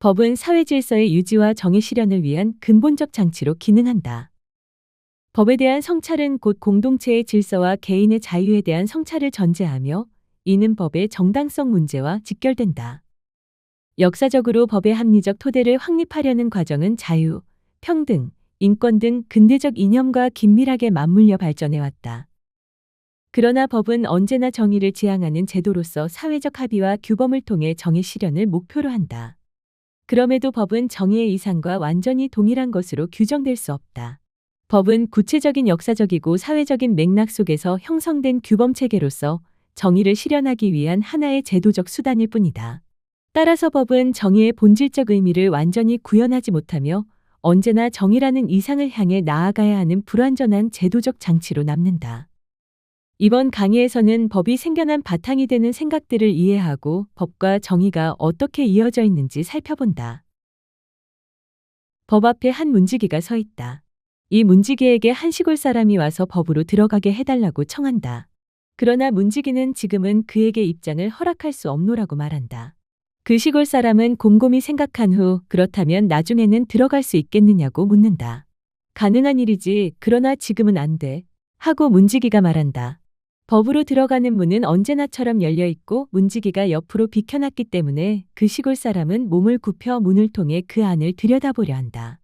법은 사회 질서의 유지와 정의 실현을 위한 근본적 장치로 기능한다. 법에 대한 성찰은 곧 공동체의 질서와 개인의 자유에 대한 성찰을 전제하며 이는 법의 정당성 문제와 직결된다. 역사적으로 법의 합리적 토대를 확립하려는 과정은 자유, 평등, 인권 등 근대적 이념과 긴밀하게 맞물려 발전해왔다. 그러나 법은 언제나 정의를 지향하는 제도로서 사회적 합의와 규범을 통해 정의 실현을 목표로 한다. 그럼에도 법은 정의의 이상과 완전히 동일한 것으로 규정될 수 없다. 법은 구체적인 역사적이고 사회적인 맥락 속에서 형성된 규범 체계로서 정의를 실현하기 위한 하나의 제도적 수단일 뿐이다. 따라서 법은 정의의 본질적 의미를 완전히 구현하지 못하며 언제나 정의라는 이상을 향해 나아가야 하는 불완전한 제도적 장치로 남는다. 이번 강의에서는 법이 생겨난 바탕이 되는 생각들을 이해하고 법과 정의가 어떻게 이어져 있는지 살펴본다. 법 앞에 한 문지기가 서 있다. 이 문지기에게 한 시골 사람이 와서 법으로 들어가게 해달라고 청한다. 그러나 문지기는 지금은 그에게 입장을 허락할 수 없노라고 말한다. 그 시골 사람은 곰곰이 생각한 후 그렇다면 나중에는 들어갈 수 있겠느냐고 묻는다. 가능한 일이지, 그러나 지금은 안 돼. 하고 문지기가 말한다. 법으로 들어가는 문은 언제나처럼 열려 있고 문지기가 옆으로 비켜놨기 때문에 그 시골 사람은 몸을 굽혀 문을 통해 그 안을 들여다보려 한다.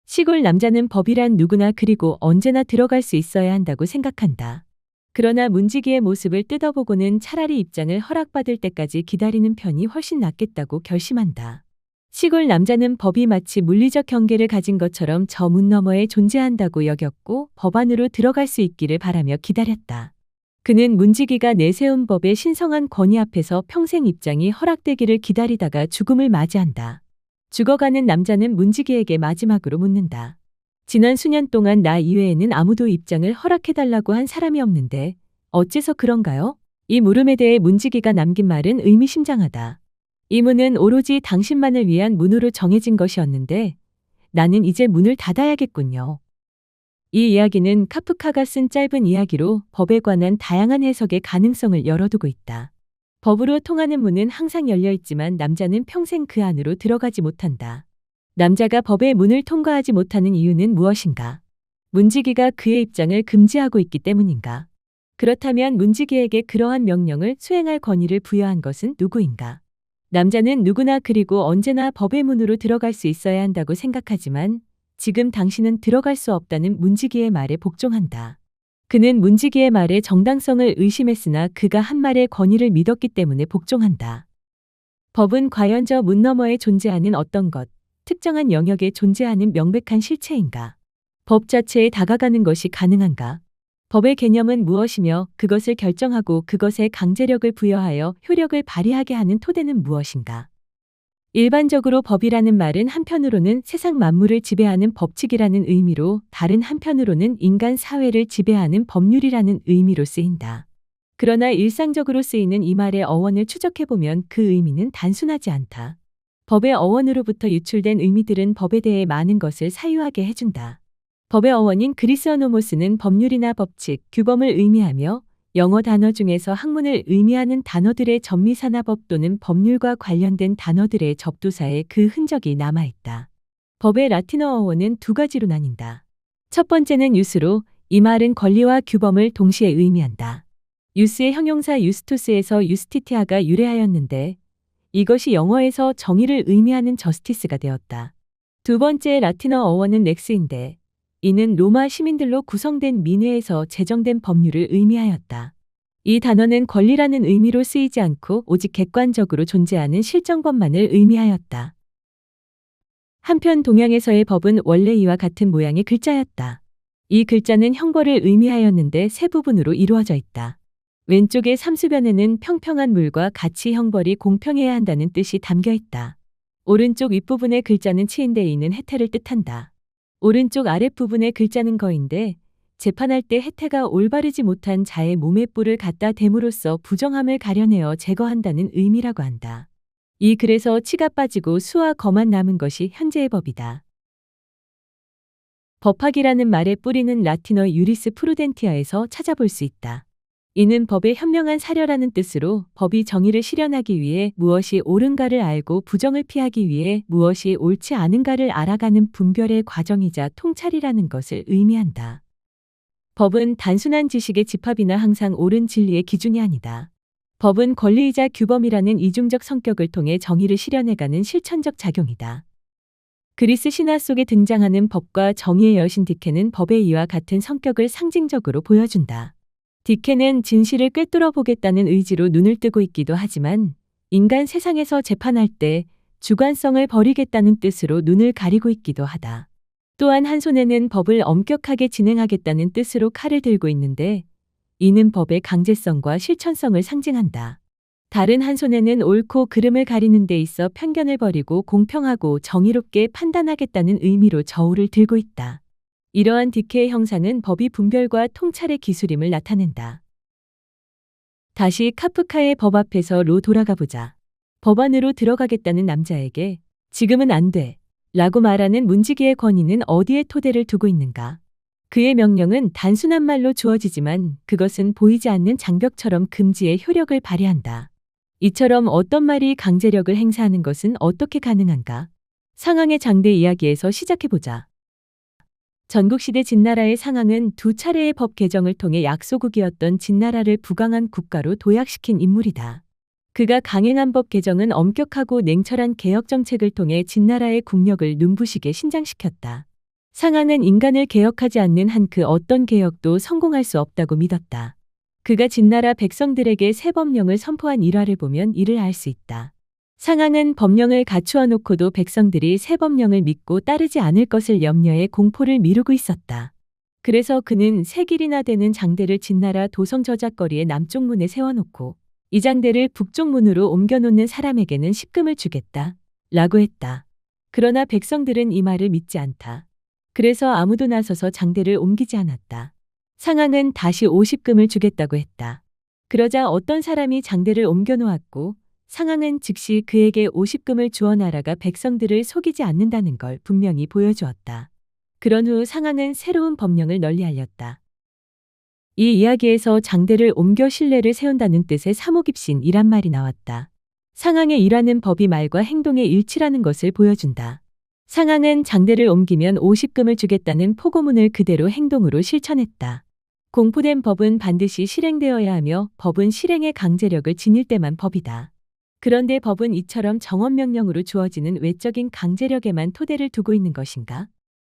시골 남자는 법이란 누구나 그리고 언제나 들어갈 수 있어야 한다고 생각한다. 그러나 문지기의 모습을 뜯어보고는 차라리 입장을 허락받을 때까지 기다리는 편이 훨씬 낫겠다고 결심한다. 시골 남자는 법이 마치 물리적 경계를 가진 것처럼 저 문 너머에 존재한다고 여겼고 법 안으로 들어갈 수 있기를 바라며 기다렸다. 그는 문지기가 내세운 법의 신성한 권위 앞에서 평생 입장이 허락되기를 기다리다가 죽음을 맞이한다. 죽어가는 남자는 문지기에게 마지막으로 묻는다. 지난 수년 동안 나 이외에는 아무도 입장을 허락해달라고 한 사람이 없는데 어째서 그런가요? 이 물음에 대해 문지기가 남긴 말은 의미심장하다. 이 문은 오로지 당신만을 위한 문으로 정해진 것이었는데 나는 이제 문을 닫아야겠군요. 이 이야기는 카프카가 쓴 짧은 이야기로 법에 관한 다양한 해석의 가능성을 열어두고 있다. 법으로 통하는 문은 항상 열려 있지만 남자는 평생 그 안으로 들어가지 못한다. 남자가 법의 문을 통과하지 못하는 이유는 무엇인가? 문지기가 그의 입장을 금지하고 있기 때문인가? 그렇다면 문지기에게 그러한 명령을 수행할 권위를 부여한 것은 누구인가? 남자는 누구나 그리고 언제나 법의 문으로 들어갈 수 있어야 한다고 생각하지만 지금 당신은 들어갈 수 없다는 문지기의 말에 복종한다. 그는 문지기의 말의 정당성을 의심했으나 그가 한 말의 권위를 믿었기 때문에 복종한다. 법은 과연 저 문 너머에 존재하는 어떤 것, 특정한 영역에 존재하는 명백한 실체인가? 법 자체에 다가가는 것이 가능한가? 법의 개념은 무엇이며 그것을 결정하고 그것에 강제력을 부여하여 효력을 발휘하게 하는 토대는 무엇인가? 일반적으로 법이라는 말은 한편으로는 세상 만물을 지배하는 법칙이라는 의미로 다른 한편으로는 인간 사회를 지배하는 법률이라는 의미로 쓰인다. 그러나 일상적으로 쓰이는 이 말의 어원을 추적해보면 그 의미는 단순하지 않다. 법의 어원으로부터 유출된 의미들은 법에 대해 많은 것을 사유하게 해준다. 법의 어원인 그리스어 노모스는 법률이나 법칙, 규범을 의미하며 영어 단어 중에서 학문을 의미하는 단어들의 전미사나법 또는 법률과 관련된 단어들의 접두사에 그 흔적이 남아있다. 법의 라틴어 어원은 두 가지로 나뉜다. 첫 번째는 유스로, 이 말은 권리와 규범을 동시에 의미한다. 유스의 형용사 유스투스에서 유스티티아가 유래하였는데 이것이 영어에서 정의를 의미하는 저스티스가 되었다. 두 번째 라틴어 어원은 렉스인데 이는 로마 시민들로 구성된 민회에서 제정된 법률을 의미하였다. 이 단어는 권리라는 의미로 쓰이지 않고 오직 객관적으로 존재하는 실정법만을 의미하였다. 한편 동양에서의 법은 원래 이와 같은 모양의 글자였다. 이 글자는 형벌을 의미하였는데 세 부분으로 이루어져 있다. 왼쪽의 삼수변에는 평평한 물과 같이 형벌이 공평해야 한다는 뜻이 담겨 있다. 오른쪽 윗부분의 글자는 치인데 이는 해태를 뜻한다. 오른쪽 아랫부분의 글자는 거인데 재판할 때 해태가 올바르지 못한 자의 몸에 뿔을 갖다 댐으로써 부정함을 가려내어 제거한다는 의미라고 한다. 이 글에서 치가 빠지고 수와 거만 남은 것이 현재의 법이다. 법학이라는 말의 뿌리는 라틴어 유리스 프루덴티아에서 찾아볼 수 있다. 이는 법의 현명한 사려라는 뜻으로 법이 정의를 실현하기 위해 무엇이 옳은가를 알고 부정을 피하기 위해 무엇이 옳지 않은가를 알아가는 분별의 과정이자 통찰이라는 것을 의미한다. 법은 단순한 지식의 집합이나 항상 옳은 진리의 기준이 아니다. 법은 권리이자 규범이라는 이중적 성격을 통해 정의를 실현해가는 실천적 작용이다. 그리스 신화 속에 등장하는 법과 정의의 여신 디케는 법의 이와 같은 성격을 상징적으로 보여준다. 디케는 진실을 꿰뚫어 보겠다는 의지로 눈을 뜨고 있기도 하지만 인간 세상에서 재판할 때 주관성을 버리겠다는 뜻으로 눈을 가리고 있기도 하다. 또한 한 손에는 법을 엄격하게 진행하겠다는 뜻으로 칼을 들고 있는데 이는 법의 강제성과 실천성을 상징한다. 다른 한 손에는 옳고 그름을 가리는 데 있어 편견을 버리고 공평하고 정의롭게 판단하겠다는 의미로 저울을 들고 있다. 이러한 디케의 형상은 법이 분별과 통찰의 기술임을 나타낸다. 다시 카프카의 법 앞에서로 돌아가 보자. 법 안으로 들어가겠다는 남자에게 지금은 안 돼 라고 말하는 문지기의 권위는 어디에 토대를 두고 있는가? 그의 명령은 단순한 말로 주어지지만 그것은 보이지 않는 장벽처럼 금지의 효력을 발휘한다. 이처럼 어떤 말이 강제력을 행사하는 것은 어떻게 가능한가? 상황의 장대 이야기에서 시작해보자. 전국시대 진나라의 상황은 두 차례의 법 개정을 통해 약소국이었던 진나라를 부강한 국가로 도약시킨 인물이다. 그가 강행한 법 개정은 엄격하고 냉철한 개혁 정책을 통해 진나라의 국력을 눈부시게 신장시켰다. 상황은 인간을 개혁하지 않는 한 그 어떤 개혁도 성공할 수 없다고 믿었다. 그가 진나라 백성들에게 새 법령을 선포한 일화를 보면 이를 알 수 있다. 상황은 법령을 갖추어 놓고도 백성들이 새 법령을 믿고 따르지 않을 것을 염려해 공포를 미루고 있었다. 그래서 그는 세 길이나 되는 장대를 진나라 도성 저작거리의 남쪽 문에 세워놓고 이 장대를 북쪽 문으로 옮겨놓는 사람에게는 10금을 주겠다 라고 했다. 그러나 백성들은 이 말을 믿지 않다. 그래서 아무도 나서서 장대를 옮기지 않았다. 상황은 다시 50금을 주겠다고 했다. 그러자 어떤 사람이 장대를 옮겨놓았고 상황은 즉시 그에게 50금을 주어 나라가 백성들을 속이지 않는다는 걸 분명히 보여주었다. 그런 후 상황은 새로운 법령을 널리 알렸다. 이 이야기에서 장대를 옮겨 신뢰를 세운다는 뜻의 사목입신이란 말이 나왔다. 상황의 일하는 법이 말과 행동의 일치라는 것을 보여준다. 상황은 장대를 옮기면 50금을 주겠다는 포고문을 그대로 행동으로 실천했다. 공포된 법은 반드시 실행되어야 하며 법은 실행의 강제력을 지닐 때만 법이다. 그런데 법은 이처럼 정언명령으로 주어지는 외적인 강제력에만 토대를 두고 있는 것인가?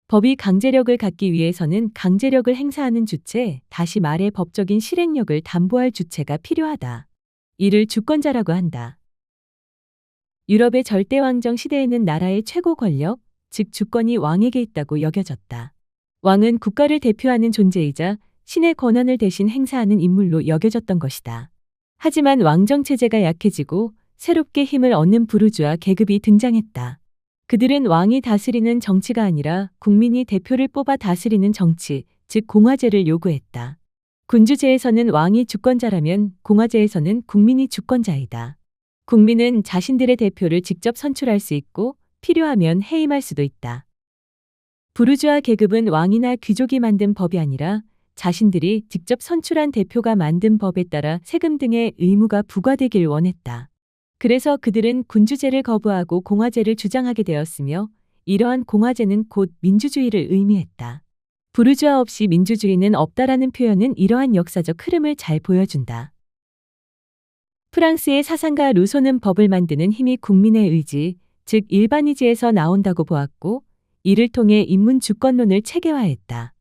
법이 강제력을 갖기 위해서는 강제력을 행사하는 주체, 다시 말해 법적인 실행력을 담보할 주체가 필요하다. 이를 주권자라고 한다. 유럽의 절대왕정 시대에는 나라의 최고 권력, 즉 주권이 왕에게 있다고 여겨졌다. 왕은 국가를 대표하는 존재이자 신의 권한을 대신 행사하는 인물로 여겨졌던 것이다. 하지만 왕정체제가 약해지고 새롭게 힘을 얻는 부르주아 계급이 등장했다. 그들은 왕이 다스리는 정치가 아니라 국민이 대표를 뽑아 다스리는 정치, 즉 공화제를 요구했다. 군주제에서는 왕이 주권자라면 공화제에서는 국민이 주권자이다. 국민은 자신들의 대표를 직접 선출할 수 있고 필요하면 해임할 수도 있다. 부르주아 계급은 왕이나 귀족이 만든 법이 아니라 자신들이 직접 선출한 대표가 만든 법에 따라 세금 등의 의무가 부과되길 원했다. 그래서 그들은 군주제를 거부하고 공화제를 주장하게 되었으며 이러한 공화제는 곧 민주주의를 의미했다. 부르주아 없이 민주주의는 없다라는 표현은 이러한 역사적 흐름을 잘 보여준다. 프랑스의 사상가 루소는 법을 만드는 힘이 국민의 의지, 즉 일반의지에서 나온다고 보았고 이를 통해 인문주권론을 체계화했다.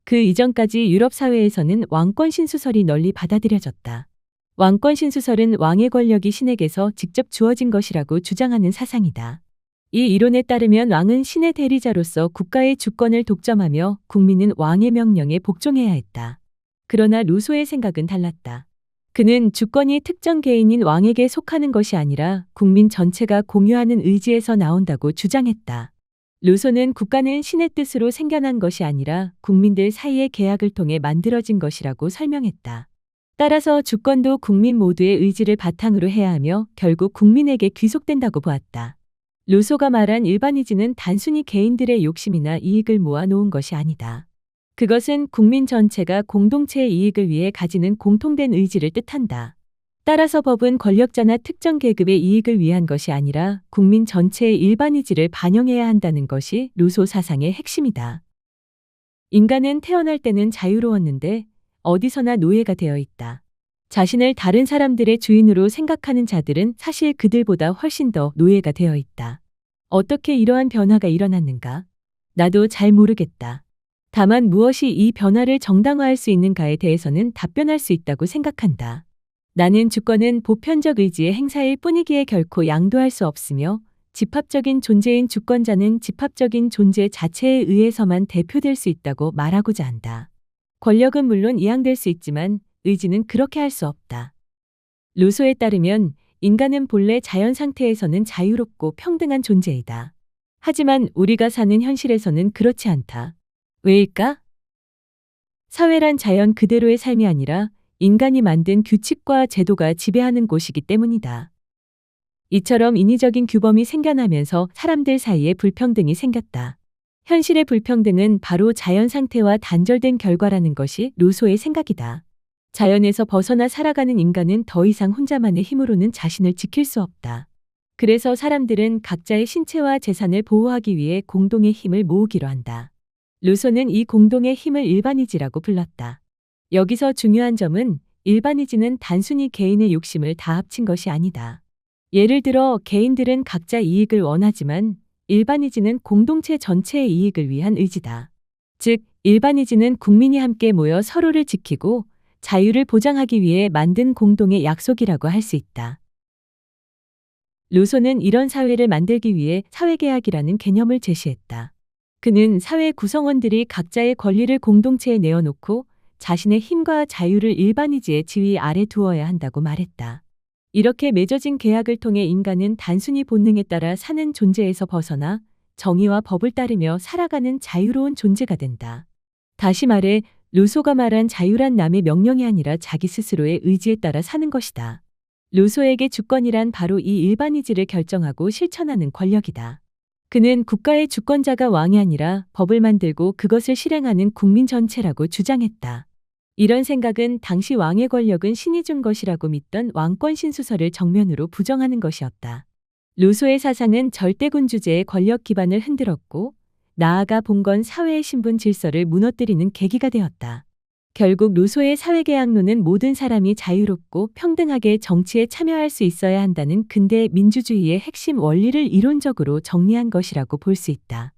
그 이전까지 유럽 사회에서는 왕권 신수설이 널리 받아들여졌다. 왕권 신수설은 왕의 권력이 신에게서 직접 주어진 것이라고 주장하는 사상이다. 이 이론에 따르면 왕은 신의 대리자로서 국가의 주권을 독점하며 국민은 왕의 명령에 복종해야 했다. 그러나 루소의 생각은 달랐다. 그는 주권이 특정 개인인 왕에게 속하는 것이 아니라 국민 전체가 공유하는 의지에서 나온다고 주장했다. 루소는 국가는 신의 뜻으로 생겨난 것이 아니라 국민들 사이의 계약을 통해 만들어진 것이라고 설명했다. 따라서 주권도 국민 모두의 의지를 바탕으로 해야 하며 결국 국민에게 귀속된다고 보았다. 루소가 말한 일반의지는 단순히 개인들의 욕심이나 이익을 모아 놓은 것이 아니다. 그것은 국민 전체가 공동체의 이익을 위해 가지는 공통된 의지를 뜻한다. 따라서 법은 권력자나 특정 계급의 이익을 위한 것이 아니라 국민 전체의 일반의지를 반영해야 한다는 것이 루소 사상의 핵심이다. 인간은 태어날 때는 자유로웠는데 어디서나 노예가 되어 있다. 자신을 다른 사람들의 주인으로 생각하는 자들은 사실 그들보다 훨씬 더 노예가 되어 있다. 어떻게 이러한 변화가 일어났는가? 나도 잘 모르겠다. 다만 무엇이 이 변화를 정당화할 수 있는가에 대해서는 답변할 수 있다고 생각한다. 나는 주권은 보편적 의지의 행사일 뿐이기에 결코 양도할 수 없으며 집합적인 존재인 주권자는 집합적인 존재 자체에 의해서만 대표될 수 있다고 말하고자 한다. 권력은 물론 이양될 수 있지만 의지는 그렇게 할 수 없다. 루소에 따르면 인간은 본래 자연 상태에서는 자유롭고 평등한 존재이다. 하지만 우리가 사는 현실에서는 그렇지 않다. 왜일까? 사회란 자연 그대로의 삶이 아니라 인간이 만든 규칙과 제도가 지배하는 곳이기 때문이다. 이처럼 인위적인 규범이 생겨나면서 사람들 사이에 불평등이 생겼다. 현실의 불평등은 바로 자연 상태와 단절된 결과라는 것이 루소의 생각이다. 자연에서 벗어나 살아가는 인간은 더 이상 혼자만의 힘으로는 자신을 지킬 수 없다. 그래서 사람들은 각자의 신체와 재산을 보호하기 위해 공동의 힘을 모으기로 한다. 루소는 이 공동의 힘을 일반의지라고 불렀다. 여기서 중요한 점은 일반의지는 단순히 개인의 욕심을 다 합친 것이 아니다. 예를 들어 개인들은 각자 이익을 원하지만 일반의지는 공동체 전체의 이익을 위한 의지다. 즉, 일반의지는 국민이 함께 모여 서로를 지키고 자유를 보장하기 위해 만든 공동의 약속이라고 할 수 있다. 루소는 이런 사회를 만들기 위해 사회계약이라는 개념을 제시했다. 그는 사회 구성원들이 각자의 권리를 공동체에 내어놓고 자신의 힘과 자유를 일반의지의 지위 아래 두어야 한다고 말했다. 이렇게 맺어진 계약을 통해 인간은 단순히 본능에 따라 사는 존재에서 벗어나 정의와 법을 따르며 살아가는 자유로운 존재가 된다. 다시 말해 루소가 말한 자유란 남의 명령이 아니라 자기 스스로의 의지에 따라 사는 것이다. 루소에게 주권이란 바로 이 일반의지를 결정하고 실천하는 권력이다. 그는 국가의 주권자가 왕이 아니라 법을 만들고 그것을 실행하는 국민 전체라고 주장했다. 이런 생각은 당시 왕의 권력은 신이 준 것이라고 믿던 왕권 신수설을 정면으로 부정하는 것이었다. 루소의 사상은 절대군주제의 권력 기반을 흔들었고 나아가 봉건 사회의 신분 질서를 무너뜨리는 계기가 되었다. 결국 루소의 사회계약론은 모든 사람이 자유롭고 평등하게 정치에 참여할 수 있어야 한다는 근대 민주주의의 핵심 원리를 이론적으로 정리한 것이라고 볼 수 있다.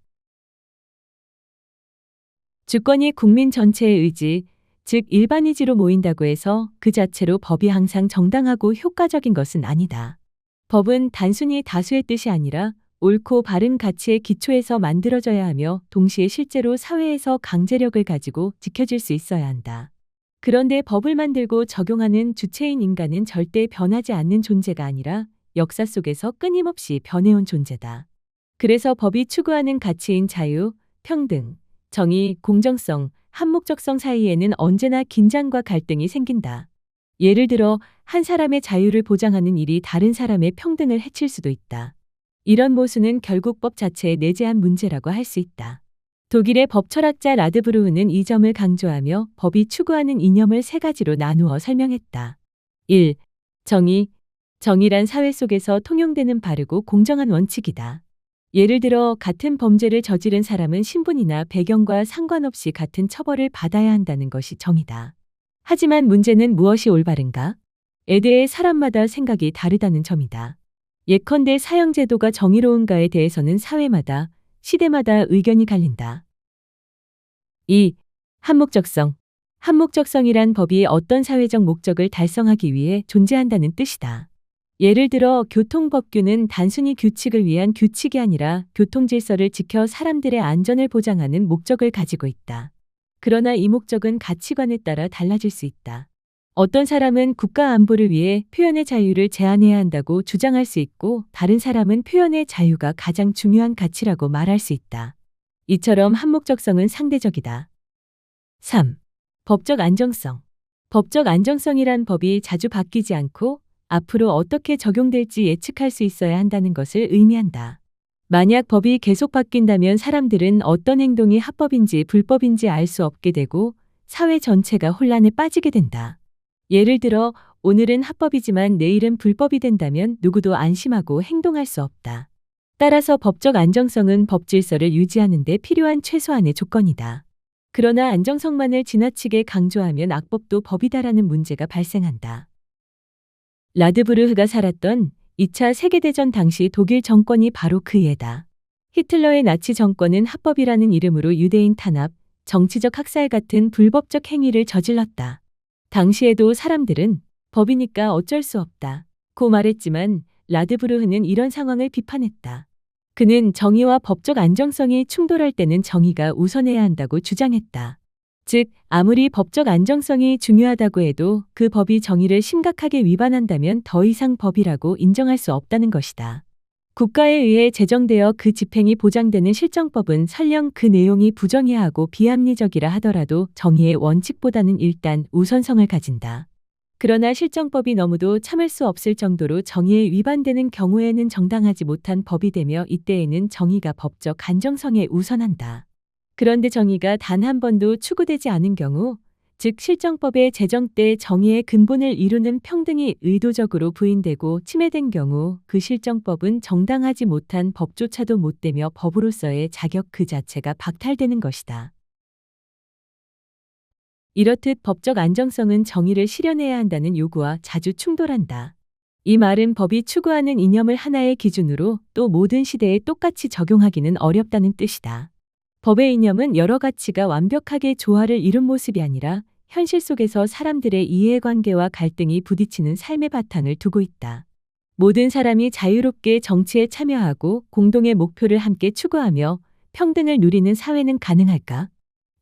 주권이 국민 전체의 의지, 즉 일반의지로 모인다고 해서 그 자체로 법이 항상 정당하고 효과적인 것은 아니다. 법은 단순히 다수의 뜻이 아니라 옳고 바른 가치의 기초에서 만들어져야 하며 동시에 실제로 사회에서 강제력을 가지고 지켜질 수 있어야 한다. 그런데 법을 만들고 적용하는 주체인 인간은 절대 변하지 않는 존재가 아니라 역사 속에서 끊임없이 변해온 존재다. 그래서 법이 추구하는 가치인 자유, 평등, 정의, 공정성, 한목적성 사이에는 언제나 긴장과 갈등이 생긴다. 예를 들어 한 사람의 자유를 보장하는 일이 다른 사람의 평등을 해칠 수도 있다. 이런 모순은 결국 법 자체에 내재한 문제라고 할 수 있다. 독일의 법철학자 라드브루흐는 이 점을 강조하며 법이 추구하는 이념을 세 가지로 나누어 설명했다. 1. 정의. 정의란 사회 속에서 통용되는 바르고 공정한 원칙이다. 예를 들어 같은 범죄를 저지른 사람은 신분이나 배경과 상관없이 같은 처벌을 받아야 한다는 것이 정의다. 하지만 문제는 무엇이 올바른가? 에 대해 사람마다 생각이 다르다는 점이다. 예컨대 사형제도가 정의로운가에 대해서는 사회마다, 시대마다 의견이 갈린다. 2. 한목적성. 한목적성이란 법이 어떤 사회적 목적을 달성하기 위해 존재한다는 뜻이다. 예를 들어 교통법규는 단순히 규칙을 위한 규칙이 아니라 교통질서를 지켜 사람들의 안전을 보장하는 목적을 가지고 있다. 그러나 이 목적은 가치관에 따라 달라질 수 있다. 어떤 사람은 국가 안보를 위해 표현의 자유를 제한해야 한다고 주장할 수 있고 다른 사람은 표현의 자유가 가장 중요한 가치라고 말할 수 있다. 이처럼 한목적성은 상대적이다. 3. 법적 안정성. 법적 안정성이란 법이 자주 바뀌지 않고 앞으로 어떻게 적용될지 예측할 수 있어야 한다는 것을 의미한다. 만약 법이 계속 바뀐다면 사람들은 어떤 행동이 합법인지 불법인지 알 수 없게 되고 사회 전체가 혼란에 빠지게 된다. 예를 들어 오늘은 합법이지만 내일은 불법이 된다면 누구도 안심하고 행동할 수 없다. 따라서 법적 안정성은 법 질서를 유지하는 데 필요한 최소한의 조건이다. 그러나 안정성만을 지나치게 강조하면 악법도 법이다라는 문제가 발생한다. 라드부르흐가 살았던 2차 세계대전 당시 독일 정권이 바로 그 예다. 히틀러의 나치 정권은 합법이라는 이름으로 유대인 탄압, 정치적 학살 같은 불법적 행위를 저질렀다. 당시에도 사람들은 법이니까 어쩔 수 없다 고 말했지만 라드부르흐는 이런 상황을 비판했다. 그는 정의와 법적 안정성이 충돌할 때는 정의가 우선해야 한다고 주장했다. 즉, 아무리 법적 안정성이 중요하다고 해도 그 법이 정의를 심각하게 위반한다면 더 이상 법이라고 인정할 수 없다는 것이다. 국가에 의해 제정되어 그 집행이 보장되는 실정법은 설령 그 내용이 부정의하고 비합리적이라 하더라도 정의의 원칙보다는 일단 우선성을 가진다. 그러나 실정법이 너무도 참을 수 없을 정도로 정의에 위반되는 경우에는 정당하지 못한 법이 되며 이때에는 정의가 법적 안정성에 우선한다. 그런데 정의가 단 한 번도 추구되지 않은 경우, 즉 실정법의 제정 때 정의의 근본을 이루는 평등이 의도적으로 부인되고 침해된 경우 그 실정법은 정당하지 못한 법조차도 못되며 법으로서의 자격 그 자체가 박탈되는 것이다. 이렇듯 법적 안정성은 정의를 실현해야 한다는 요구와 자주 충돌한다. 이 말은 법이 추구하는 이념을 하나의 기준으로 또 모든 시대에 똑같이 적용하기는 어렵다는 뜻이다. 법의 이념은 여러 가치가 완벽하게 조화를 이룬 모습이 아니라 현실 속에서 사람들의 이해관계와 갈등이 부딪히는 삶의 바탕을 두고 있다. 모든 사람이 자유롭게 정치에 참여하고 공동의 목표를 함께 추구하며 평등을 누리는 사회는 가능할까?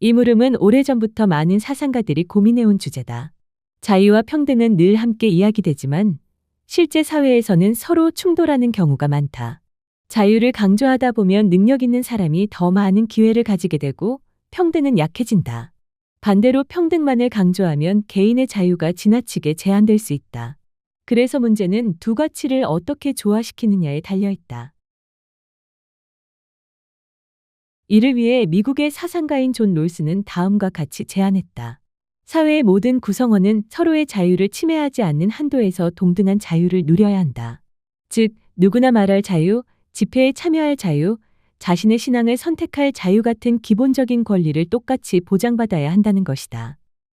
이 물음은 오래전부터 많은 사상가들이 고민해온 주제다. 자유와 평등은 늘 함께 이야기되지만 실제 사회에서는 서로 충돌하는 경우가 많다. 자유를 강조하다 보면 능력 있는 사람이 더 많은 기회를 가지게 되고 평등은 약해진다. 반대로 평등만을 강조하면 개인의 자유가 지나치게 제한될 수 있다. 그래서 문제는 두 가치를 어떻게 조화시키느냐에 달려있다. 이를 위해 미국의 사상가인 존 롤스는 다음과 같이 제안했다. 사회의 모든 구성원은 서로의 자유를 침해하지 않는 한도에서 동등한 자유를 누려야 한다. 즉, 누구나 말할 자유, 집회에 참여할 자유, 자신의 신앙을 선택할 자유 같은 기본적인 권리를 똑같이 보장받아야 한다는 것이다.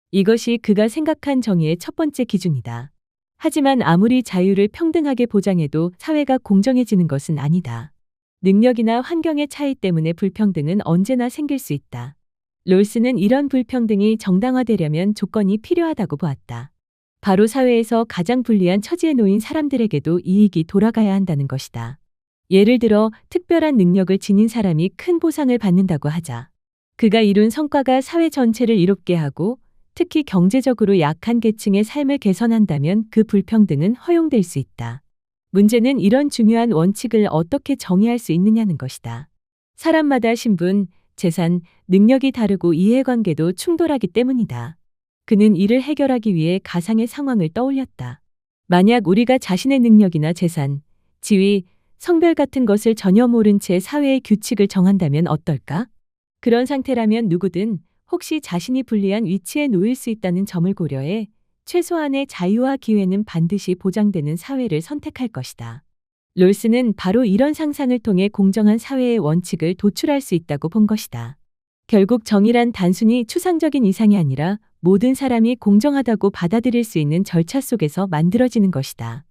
이것이 그가 생각한 정의의 첫 번째 기준이다. 하지만 아무리 자유를 평등하게 보장해도 사회가 공정해지는 것은 아니다. 능력이나 환경의 차이 때문에 불평등은 언제나 생길 수 있다. 롤스는 이런 불평등이 정당화되려면 조건이 필요하다고 보았다. 바로 사회에서 가장 불리한 처지에 놓인 사람들에게도 이익이 돌아가야 한다는 것이다. 예를 들어 특별한 능력을 지닌 사람이 큰 보상을 받는다고 하자. 그가 이룬 성과가 사회 전체를 이롭게 하고 특히 경제적으로 약한 계층의 삶을 개선한다면 그 불평등은 허용될 수 있다. 문제는 이런 중요한 원칙을 어떻게 정의할 수 있느냐는 것이다. 사람마다 신분, 재산, 능력이 다르고 이해관계도 충돌하기 때문이다. 그는 이를 해결하기 위해 가상의 상황을 떠올렸다. 만약 우리가 자신의 능력이나 재산, 지위, 성별 같은 것을 전혀 모른 채 사회의 규칙을 정한다면 어떨까? 그런 상태라면 누구든 혹시 자신이 불리한 위치에 놓일 수 있다는 점을 고려해 최소한의 자유와 기회는 반드시 보장되는 사회를 선택할 것이다. 롤스는 바로 이런 상상을 통해 공정한 사회의 원칙을 도출할 수 있다고 본 것이다. 결국 정의란 단순히 추상적인 이상이 아니라 모든 사람이 공정하다고 받아들일 수 있는 절차 속에서 만들어지는 것이다.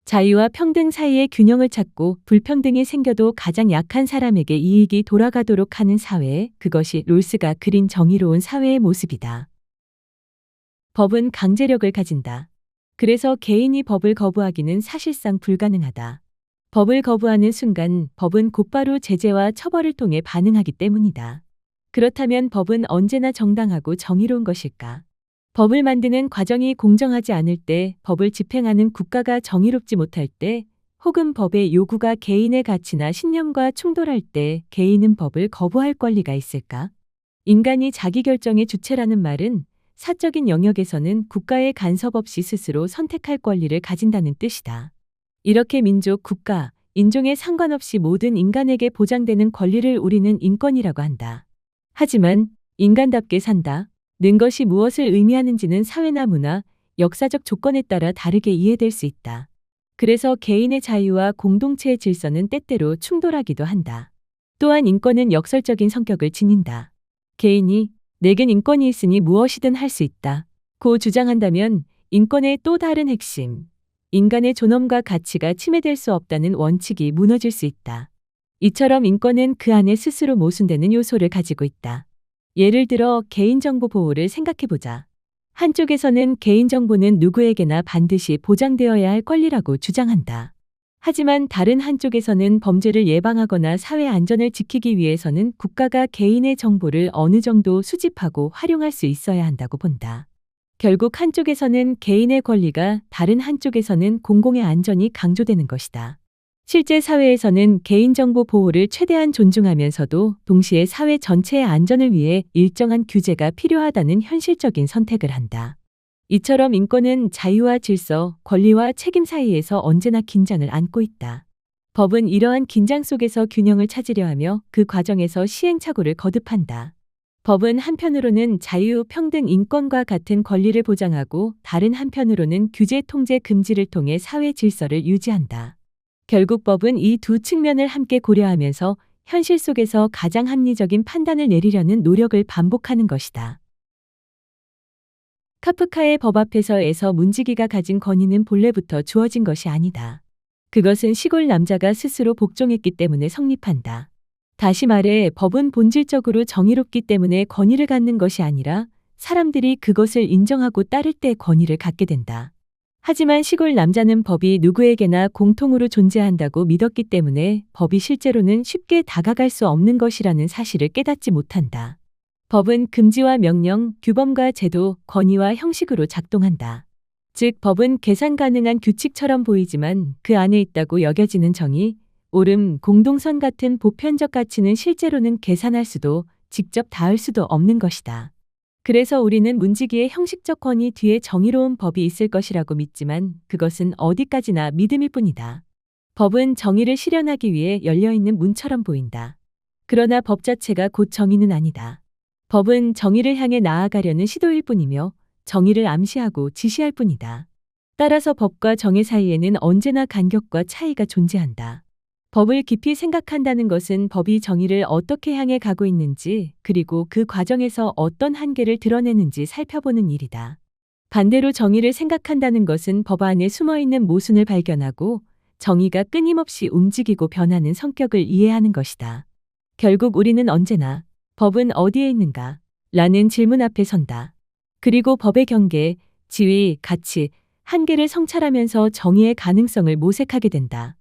자유와 평등 사이의 균형을 찾고 불평등이 생겨도 가장 약한 사람에게 이익이 돌아가도록 하는 사회, 그것이 롤스가 그린 정의로운 사회의 모습이다. 법은 강제력을 가진다. 그래서 개인이 법을 거부하기는 사실상 불가능하다. 법을 거부하는 순간 법은 곧바로 제재와 처벌을 통해 반응하기 때문이다. 그렇다면 법은 언제나 정당하고 정의로운 것일까? 법을 만드는 과정이 공정하지 않을 때, 법을 집행하는 국가가 정의롭지 못할 때, 혹은 법의 요구가 개인의 가치나 신념과 충돌할 때 개인은 법을 거부할 권리가 있을까? 인간이 자기결정의 주체라는 말은 사적인 영역에서는 국가의 간섭 없이 스스로 선택할 권리를 가진다는 뜻이다. 이렇게 민족, 국가, 인종에 상관없이 모든 인간에게 보장되는 권리를 우리는 인권이라고 한다. 하지만 인간답게 산다 는 것이 무엇을 의미하는지는 사회나 문화, 역사적 조건에 따라 다르게 이해될 수 있다. 그래서 개인의 자유와 공동체의 질서는 때때로 충돌하기도 한다. 또한 인권은 역설적인 성격을 지닌다. 개인이 내겐 인권이 있으니 무엇이든 할 수 있다. 고 주장한다면 인권의 또 다른 핵심, 인간의 존엄과 가치가 침해될 수 없다는 원칙이 무너질 수 있다. 이처럼 인권은 그 안에 스스로 모순되는 요소를 가지고 있다. 예를 들어 개인정보 보호를 생각해보자. 한쪽에서는 개인정보는 누구에게나 반드시 보장되어야 할 권리라고 주장한다. 하지만 다른 한쪽에서는 범죄를 예방하거나 사회 안전을 지키기 위해서는 국가가 개인의 정보를 어느 정도 수집하고 활용할 수 있어야 한다고 본다. 결국 한쪽에서는 개인의 권리가 다른 한쪽에서는 공공의 안전이 강조되는 것이다. 실제 사회에서는 개인정보 보호를 최대한 존중하면서도 동시에 사회 전체의 안전을 위해 일정한 규제가 필요하다는 현실적인 선택을 한다. 이처럼 인권은 자유와 질서, 권리와 책임 사이에서 언제나 긴장을 안고 있다. 법은 이러한 긴장 속에서 균형을 찾으려 하며 그 과정에서 시행착오를 거듭한다. 법은 한편으로는 자유, 평등, 인권과 같은 권리를 보장하고 다른 한편으로는 규제, 통제, 금지를 통해 사회 질서를 유지한다. 결국 법은 이 두 측면을 함께 고려하면서 현실 속에서 가장 합리적인 판단을 내리려는 노력을 반복하는 것이다. 카프카의 법 앞에서에서 문지기가 가진 권위는 본래부터 주어진 것이 아니다. 그것은 시골 남자가 스스로 복종했기 때문에 성립한다. 다시 말해 법은 본질적으로 정의롭기 때문에 권위를 갖는 것이 아니라 사람들이 그것을 인정하고 따를 때 권위를 갖게 된다. 하지만 시골 남자는 법이 누구에게나 공통으로 존재한다고 믿었기 때문에 법이 실제로는 쉽게 다가갈 수 없는 것이라는 사실을 깨닫지 못한다. 법은 금지와 명령, 규범과 제도, 권위와 형식으로 작동한다. 즉 법은 계산 가능한 규칙처럼 보이지만 그 안에 있다고 여겨지는 정의, 옳음, 공동선 같은 보편적 가치는 실제로는 계산할 수도 직접 닿을 수도 없는 것이다. 그래서 우리는 문지기의 형식적 권위 뒤에 정의로운 법이 있을 것이라고 믿지만 그것은 어디까지나 믿음일 뿐이다. 법은 정의를 실현하기 위해 열려있는 문처럼 보인다. 그러나 법 자체가 곧 정의는 아니다. 법은 정의를 향해 나아가려는 시도일 뿐이며 정의를 암시하고 지시할 뿐이다. 따라서 법과 정의 사이에는 언제나 간격과 차이가 존재한다. 법을 깊이 생각한다는 것은 법이 정의를 어떻게 향해 가고 있는지 그리고 그 과정에서 어떤 한계를 드러내는지 살펴보는 일이다. 반대로 정의를 생각한다는 것은 법 안에 숨어있는 모순을 발견하고 정의가 끊임없이 움직이고 변하는 성격을 이해하는 것이다. 결국 우리는 언제나 법은 어디에 있는가? 라는 질문 앞에 선다. 그리고 법의 경계, 지위, 가치, 한계를 성찰하면서 정의의 가능성을 모색하게 된다.